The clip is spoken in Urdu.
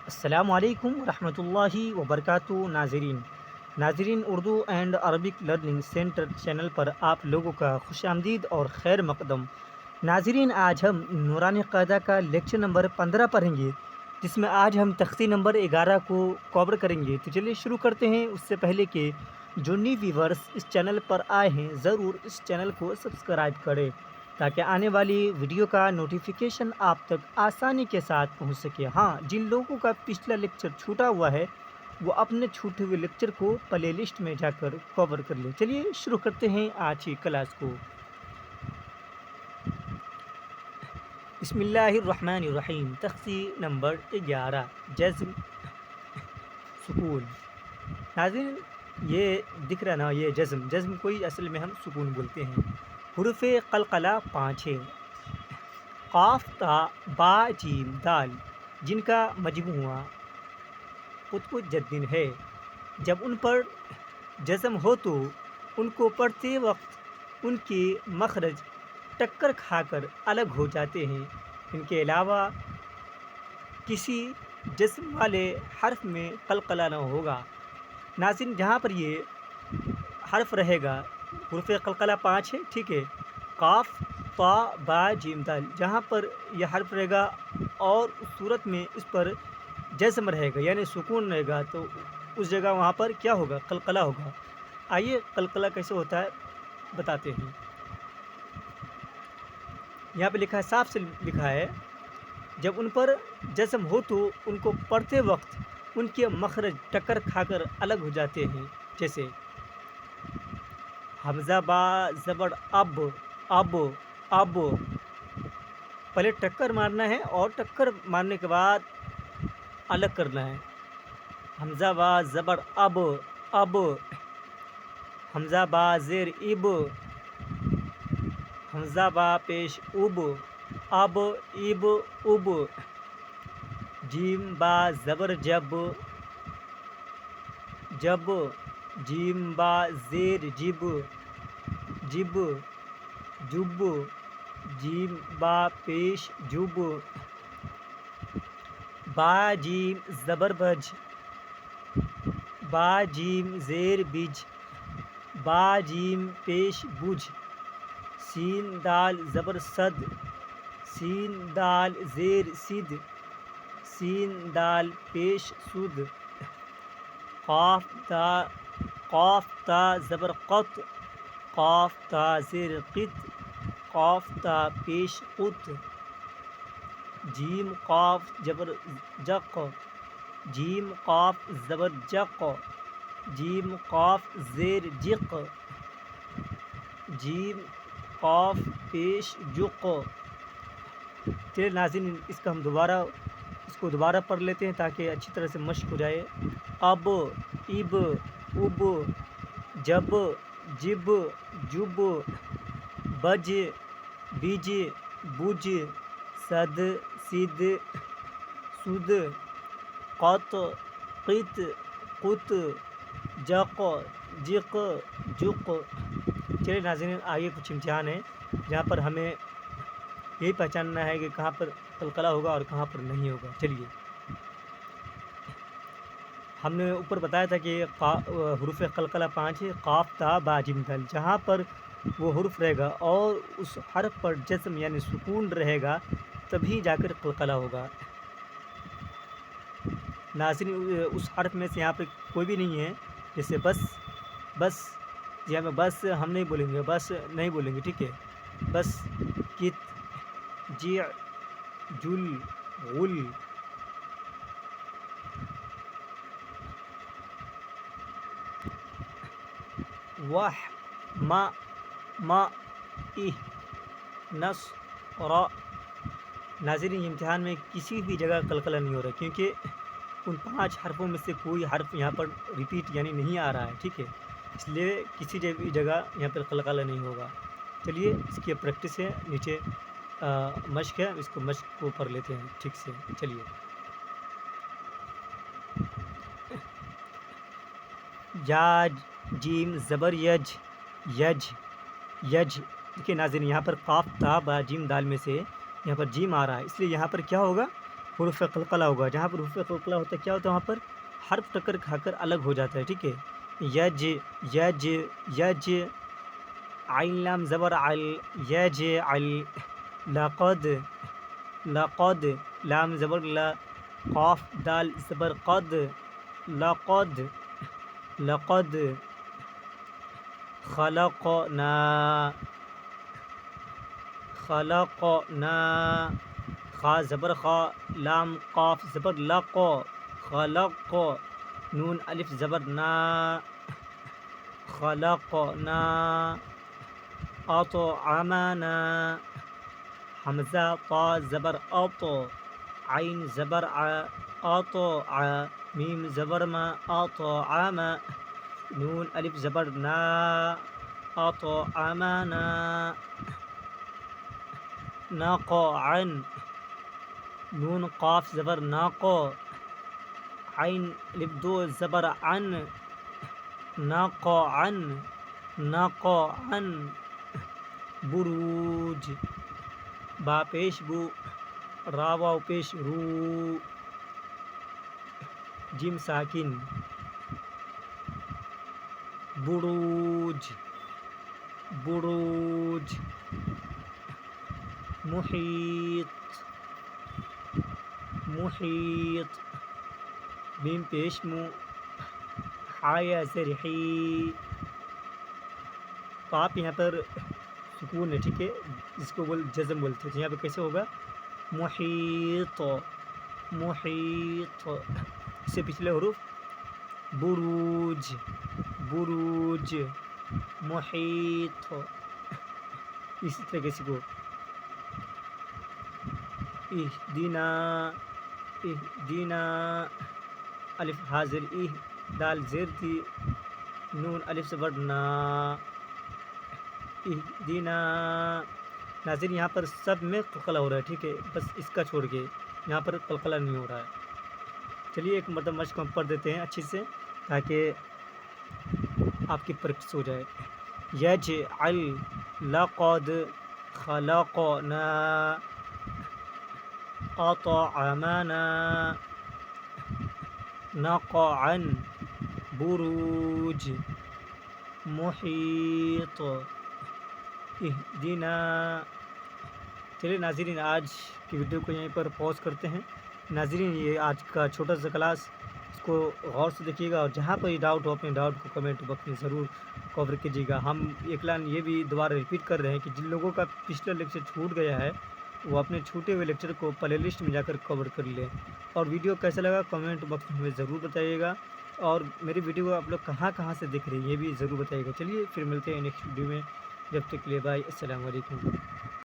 السلام علیکم ورحمۃ اللہ وبرکاتہ ناظرین Urdu and Arabic learning centre channel پر آپ لوگوں کا خوش آمدید اور خیر مقدم۔ ناظرین، آج ہم نورانی قاعدہ کا لیکچر نمبر 15 پڑھیں گے، جس میں آج ہم تختی نمبر 11 کو کور کریں گے۔ تو چلیے شروع کرتے ہیں۔ اس سے پہلے کہ جو نیو ویورس اس چینل پر آئے ہیں ضرور اس چینل کو سبسکرائب کریں تاکہ آنے والی ویڈیو کا نوٹیفیکیشن آپ تک آسانی کے ساتھ پہنچ سکے۔ ہاں، جن لوگوں کا پچھلا لیکچر چھوٹا ہوا ہے وہ اپنے چھوٹے ہوئے لیکچر کو پلے لسٹ میں جا کر کور کر لیں۔ چلیے شروع کرتے ہیں آج کی کلاس کو۔ بسم اللہ الرحمن الرحیم۔ تختی نمبر 11، جزم سکون۔ ناظرین، یہ دکھ رہا نا، یہ جزم کوئی اصل میں ہم سکون بولتے ہیں۔ حروف قلقلہ 5 ہے، قاف تا با جیم دال، جن کا مجموعہ قطب جدن ہے۔ جب ان پر جزم ہو تو ان کو پڑھتے وقت ان کے مخرج ٹکر کھا کر الگ ہو جاتے ہیں۔ ان کے علاوہ کسی جزم والے حرف میں قلقلہ نہ ہوگا۔ ناظرین، جہاں پر یہ حرف رہے گا، حروف قلقلہ 5 ہے، ٹھیک ہے، قاف تا با جیم دال، جہاں پر یہ حرف رہے گا اور اس صورت میں اس پر جزم رہے گا یعنی سکون رہے گا، تو اس جگہ وہاں پر کیا ہوگا؟ قلقلہ ہوگا۔ آئیے قلقلہ کیسے ہوتا ہے بتاتے ہیں۔ یہاں پہ لکھا ہے، صاف سے لکھا ہے، جب ان پر جزم ہو تو ان کو پڑھتے وقت ان کے مخرج ٹکر کھا کر الگ ہو جاتے ہیں۔ جیسے حمزہ با زبر اب، اب پہلے ٹکر مارنا ہے اور ٹکر مارنے کے بعد الگ کرنا ہے۔ حمزہ با زبر اب، حمزہ با زیر اب، حمزہ با پیش اب، اب جیم با زبر جب، جیم با زیر جب، جب جیم با پیش جب، با جیم زبر بج، با جیم زیر بج، با جیم پیش بج، سین دال زبر صد، سین دال زیر سد، سین دال پیش سد، قاف تا زبر قط، قاف تا زیر قط، قاف تا پیش قط، جیم قاف زبر جق، جیم قاف زبر جق، جیم قاف زیر جق، جیم قاف پیش جق۔ چلیے ناظرین، اس کو دوبارہ پڑھ لیتے ہیں تاکہ اچھی طرح سے مشق ہو جائے۔ اب، اب جب، جب جب، بج، بج بج، صد، سد، سد، قط، قط، قط، جق، جق، جق۔ چلیے ناظرین، آگے کچھ امتحان ہے جہاں پر ہمیں یہی پہچاننا ہے کہ کہاں پر قلقلہ ہوگا اور کہاں پر نہیں ہوگا۔ چلیے، ہم نے اوپر بتایا تھا کہ حروف قلقلہ 5 ہے، قاف تا با جیم دال، جہاں پر وہ حرف رہے گا اور اس حرف پر جزم یعنی سکون رہے گا تبھی جا کر قلقلہ ہوگا۔ ناظرین، اس حرف میں سے یہاں پہ کوئی بھی نہیں ہے، جیسے بس یہاں میں بس ہم نہیں بولیں گے، بس نہیں بولیں گے، ٹھیک ہے، بس، کت، جی، جل، غل، وح، ما، اہ، نص، را۔ ناظرین، امتحان میں کسی بھی جگہ قلقلہ نہیں ہو رہا کیونکہ ان 5 حرفوں میں سے کوئی حرف یہاں پر ریپیٹ یعنی نہیں آ رہا ہے، ٹھیک ہے، اس لیے کسی بھی جگہ یہاں پر قلقلہ نہیں ہوگا۔ چلیے، اس کی پریکٹس ہے، نیچے مشق ہے، اس کو مشق کو پڑھ لیتے ہیں ٹھیک سے۔ چلیے، یاج، جیم زبر یج، یج، یج۔ دیکھیے ناظرین، یہاں پر قاف تا با جیم دال میں سے یہاں پر جیم آ رہا ہے، اس لیے یہاں پر کیا ہوگا؟ حروف قلقلہ ہوگا. جہاں پر حروف قلقلہ ہوتا ہے کیا ہوتا ہے وہاں پر حرف ٹکر کھا کر الگ ہو جاتا ہے. ٹھیک ہے. یج یج یج. عین لام زبر عل یج عل. لقد لقد لام زبر لا. قاف دال زبر قد لقد لقد. خلقنا خلقنا. خا زبر خا لام قاف زبر لق خلق. نون الف زبر نا خلقنا. اطعمنا. حمزہ طا زبر اط. عین زبر ع اطع. میم زبر ما اطعم. نون الف زبر نا اطعمنا. نقعا. نون قاف زبر ناق. عین الف دو زبر عن. نقعا نقعا. بروج. با پیش بو را واو پیش رو. جیم ساکن. بروج بروج. محیط محیط. میم پیش مو حایا زر حی. تو آپ یہاں پر سکون ہے. ٹھیک ہے. جس کو جزم بولتے ہیں. یہاں پہ کیسے ہوگا محیط محیط. اس سے پچھلے حروف بروج بروج محیط. اسی طریقے سے کو اہدنا اہدنا. الف حاضر دال زیر تھی. نون الف سے بڑھنا. اہدنا. ناظرین یہاں پر سب میں قلقلہ ہو رہا ہے. ٹھیک ہے. بس اس کا چھوڑ کے یہاں پر قلقلہ نہیں ہو رہا ہے. چلیے ایک مرتبہ مشق ہم پڑھ دیتے ہیں اچھے سے تاکہ آپ کی پریکٹس ہو جائے. یجعل لقد خلقنا اطعمنا نقعا بروج محیط اہدنا. چلیے ناظرین آج کی ویڈیو کو یہیں پر پوز کرتے ہیں. ناظرین یہ آج کا چھوٹا سا کلاس اس کو غور سے دیکھیے گا اور جہاں پر یہ ڈاؤٹ ہو اپنے ڈاؤٹ کو کمنٹ باکس میں ضرور کور کیجیے گا. ہم اعلان یہ بھی دوبارہ ریپیٹ کر رہے ہیں کہ جن لوگوں کا پچھلا لیکچر چھوٹ گیا ہے وہ اپنے چھوٹے ہوئے لیکچر کو پلے لسٹ میں جا کر کور کر لیں. اور ویڈیو کیسا لگا کمنٹ باکس میں ہمیں ضرور بتائیے گا. اور میری ویڈیو کو آپ لوگ کہاں سے دیکھ رہے ہیں یہ بھی ضرور بتائیے گا. چلیے پھر ملتے ہیں نیکسٹ ویڈیو میں. جب تک کے لیے بھائی السلام علیکم.